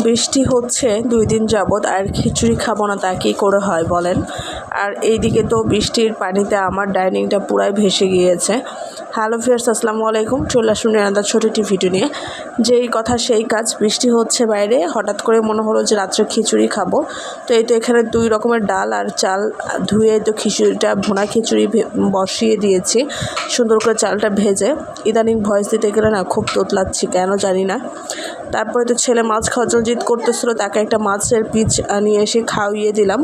বৃষ্টি হচ্ছে 2 দিন যাবৎ, আর খিচুড়ি খাবো না তা কি করে হয় বলেন। আর এইদিকে তো বৃষ্টির পানিতে আমার ডাইনিংটা পুরাই ভেসে গিয়েছে। হ্যালো ভিউয়ার্স, আসসালামু আলাইকুম। চলে আসুন আলাদা ছোট একটি ভিডিও নিয়ে। যেই কথা সেই কাজ, বৃষ্টি হচ্ছে বাইরে, হঠাৎ করে মনে হলো যে রাত্রে খিচুড়ি খাবো। তো এই তো এখানে 2 রকমের ডাল আর চাল ধুয়ে তো খিচুড়িটা ভুনা খিচুড়ি বসিয়ে দিয়েছি, সুন্দর করে চালটা ভেজে। ইদানিং ভয়েস দিতে গেলে না খুব তোতলাচ্ছি, কেন জানি না। তারপরে তো ছেলে মাছ খাওয়ার জন্য জিদ করতেছিল, তাকে একটা মাছের পিস নিয়ে এসে খাওয়িয়ে দিলাম।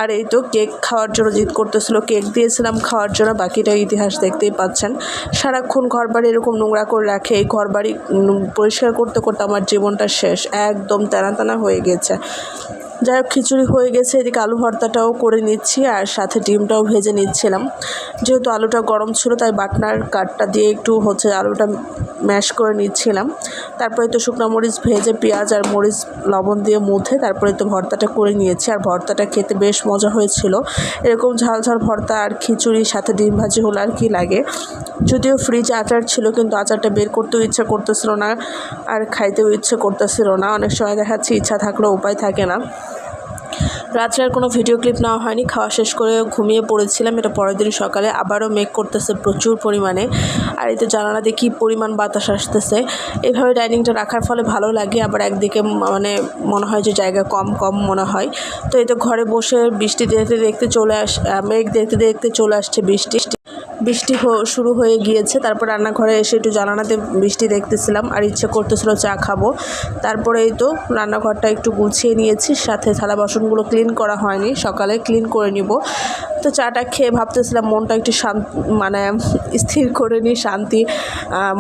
আর এই তো কেক খাওয়ার জন্য জিদ করতেছিল, কেক দিয়েছিলাম খাওয়ার জন্য। বাকিটা ইতিহাস দেখতেই পাচ্ছেন। সারাক্ষণ ঘরবাড়ি এরকম নোংরা করে রাখে, এই ঘরবাড়ি পরিষ্কার করতে করতে আমার জীবনটা শেষ, একদম টানা টানা হয়ে গেছে। যাই হোক, খিচুড়ি হয়ে গেছে, এদিকে আলু ভর্তাটাও করে নিচ্ছি আর সাথে ডিমটাও ভেজে নিচ্ছিলাম। যেহেতু আলুটা গরম ছিল তাই বাটনার কাঠটা দিয়ে একটু আলুটা ম্যাশ করে নিচ্ছিলাম। তারপরে তো শুকনো মরিচ ভেজে পেঁয়াজ আর মরিচ লবণ দিয়ে মুথে তারপরে তো ভর্তাটা করে নিয়েছি। আর ভর্তাটা খেতে বেশ মজা হয়েছিল। এরকম ঝাল ঝাল ভর্তা আর খিচুড়ির সাথে ডিম ভাজি হলে আর কি লাগে। যদিও ফ্রিজে আচার ছিল, কিন্তু আচারটা বের করতেও ইচ্ছা করতেছিল না আর খাইতেও ইচ্ছে করতেছিল না। অনেক সময় দেখাচ্ছি ইচ্ছা থাকলেও উপায় থাকে না। রাত্রে আর কোনো ভিডিও ক্লিপ নেওয়া হয়নি, খাওয়া শেষ করে ঘুমিয়ে পড়েছিলাম। এটা পরের দিন সকালে আবারও মেঘ করতেছে প্রচুর পরিমাণে। আর এই তো জানালা দিয়ে কী পরিমাণ বাতাস আসতেছে। এভাবে ডাইনিংটা রাখার ফলে ভালো লাগে, আবার একদিকে মনে হয় যে জায়গা কম কম মনে হয়। তো এই তো ঘরে বসে বৃষ্টি দেখতে দেখতে মেঘ দেখতে দেখতে চলে আসছে বৃষ্টি শুরু হয়ে গিয়েছে। তারপর রান্নাঘরে এসে একটু জানালাতে বৃষ্টি দেখতেছিলাম আর ইচ্ছে করতেছিল চা খাবো। তারপরে এই তো রান্নাঘরটা একটু গুছিয়ে নিয়েছি, সাথে থালা বাসনগুলো ক্লিন করা হয়নি, সকালে ক্লিন করে নিব। তো চাটা খেয়ে ভাবতেছিলাম মনটা একটু স্থির করে নিই, শান্তি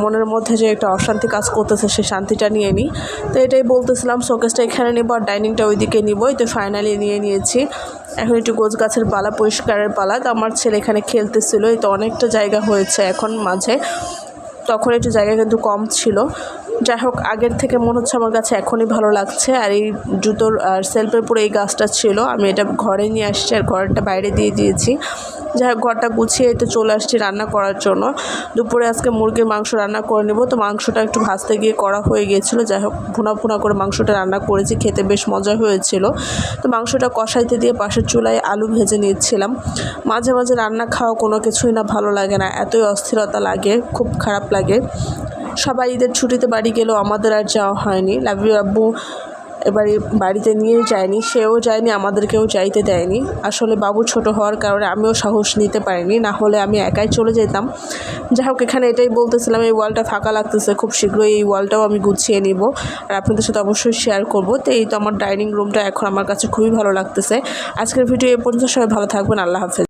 মনের মধ্যে যে একটা অশান্তি কাজ করতেছে সে শান্তিটা নিয়ে নিই। তো এটাই বলতেছিলাম, শোকেসটা এখানে নিব আর ডাইনিংটা ওইদিকে নিব। এই তো ফাইনালি নিয়ে নিয়েছি। এখন একটু গোছ গাছের পালা, পরিষ্কারের পালা। তো আমার ছেলে এখানে খেলতেছিল। এই তো অনেকটা জায়গা হয়েছে এখন মাঝে, তখন একটু জায়গা কিন্তু কম ছিল। যাই হোক, আগের থেকে মনে হচ্ছে আমার কাছে এখনই ভালো লাগছে। আর এই জুতোর আর সেলফের পরে এই গাছটা ছিল, আমি এটা ঘরে নিয়ে আসছি আর ঘরটা বাইরে দিয়ে দিয়েছি। যাই হোক, ঘরটা গুছিয়ে তো চলে আসছি রান্না করার জন্য। দুপুরে আজকে মুরগির মাংস রান্না করে নেব। তো মাংসটা একটু ভাজতে গিয়ে করা হয়ে গিয়েছিলো। যাই হোক, ভুনা করে মাংসটা রান্না করেছি, খেতে বেশ মজা হয়েছিল। তো মাংসটা কষাইতে দিয়ে পাশের চুলায় আলু ভেজে নিচ্ছিলাম। মাঝে মাঝে রান্না খাওয়া কোনো কিছুই না ভালো লাগে না, এতই অস্থিরতা লাগে, খুব খারাপ লাগে। সবাই ঈদের ছুটিতে বাড়ি গেলেও আমাদের আর যাওয়া হয়নি। লাভলি আব্বু এবারে বাড়িতে নিয়ে যায়নি, সেও যায়নি, আমাদেরকেও যাইতে দেয়নি। আসলে বাবু ছোট হওয়ার কারণে আমিও সাহস নিতে পারিনি, না হলে আমি একাই চলে যেতাম। যাই হোক, এখানে এটাই বলতেছিলাম, এই ওয়ালটা ফাঁকা লাগতেছে, খুব শীঘ্রই এই ওয়ালটাও আমি গুছিয়ে নিব আর আপনাদের সাথে অবশ্যই শেয়ার করব। তো এই তো আমার ডাইনিং রুমটা এখন আমার কাছে খুবই ভালো লাগতেছে। আজকের ভিডিও এ পর্যন্ত, সবাই ভালো থাকবেন, আল্লাহ হাফেজ।